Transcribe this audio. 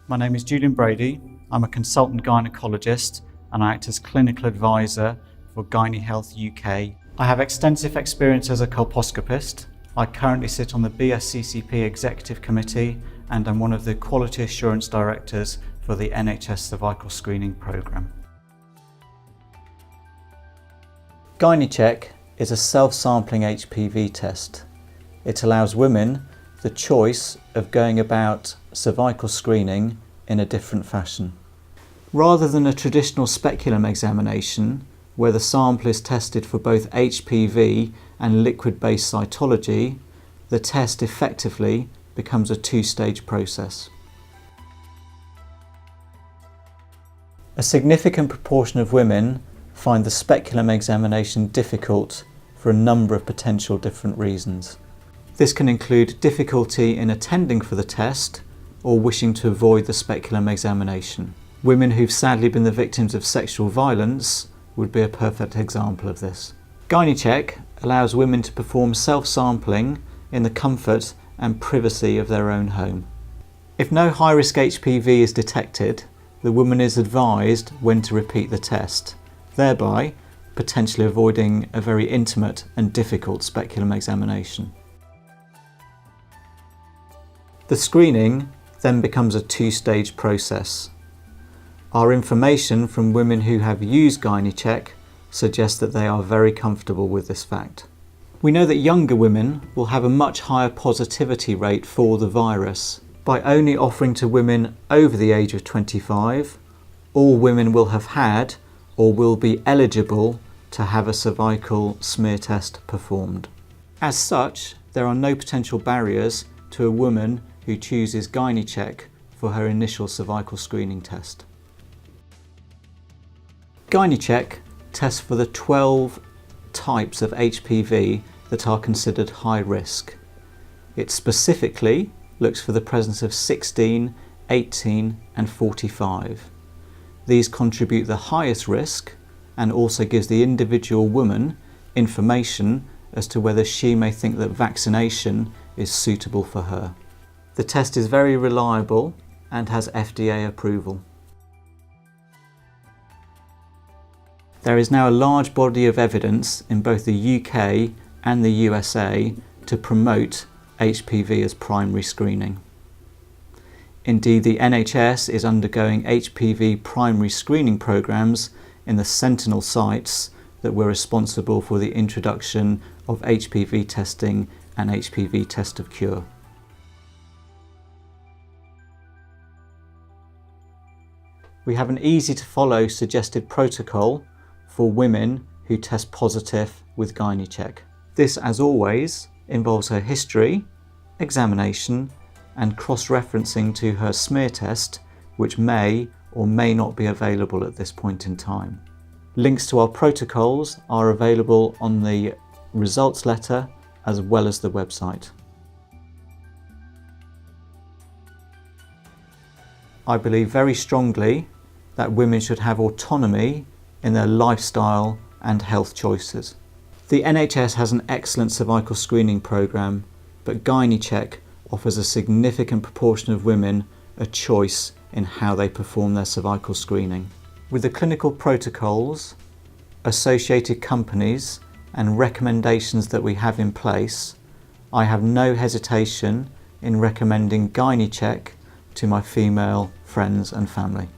My name is Julian Brady. I'm a consultant gynaecologist and I act as clinical advisor for GynaeHealth UK. I have extensive experience as a colposcopist. I currently sit on the BSCCP Executive Committee and I'm one of the Quality Assurance Directors for the NHS Cervical Screening Programme. GynaeCheck is a self-sampling HPV test. It allows women the choice of going about cervical screening in a different fashion. Rather than a traditional speculum examination, where the sample is tested for both HPV and liquid-based cytology, the test effectively becomes a two-stage process. A significant proportion of women find the speculum examination difficult for a number of potential different reasons. This can include difficulty in attending for the test or wishing to avoid the speculum examination. Women who've sadly been the victims of sexual violence would be a perfect example of this. GynaeCheck allows women to perform self-sampling in the comfort and privacy of their own home. If no high-risk HPV is detected, the woman is advised when to repeat the test, thereby potentially avoiding a very intimate and difficult speculum examination. The screening then becomes a two-stage process. Our information from women who have used GynaeCheck suggests that they are very comfortable with this fact. We know that younger women will have a much higher positivity rate for the virus. By only offering to women over the age of 25, all women will have had or will be eligible to have a cervical smear test performed. As such, there are no potential barriers to a woman who chooses GynaeCheck for her initial cervical screening test. GynaeCheck tests for the 12 types of HPV that are considered high risk. It specifically looks for the presence of 16, 18 and 45. These contribute the highest risk and also gives the individual woman information as to whether she may think that vaccination is suitable for her. The test is very reliable and has FDA approval. There is now a large body of evidence in both the UK and the USA to promote HPV as primary screening. Indeed, the NHS is undergoing HPV primary screening programs in the sentinel sites that were responsible for the introduction of HPV testing and HPV test of cure. We have an easy to follow suggested protocol for women who test positive with GynaeCheck. This, as always, involves her history, examination and cross-referencing to her smear test, which may or may not be available at this point in time. Links to our protocols are available on the results letter as well as the website. I believe very strongly that women should have autonomy in their lifestyle and health choices. The NHS has an excellent cervical screening programme, but GynaeCheck offers a significant proportion of women a choice in how they perform their cervical screening. With the clinical protocols, associated companies and recommendations that we have in place, I have no hesitation in recommending GynaeCheck to my female friends and family.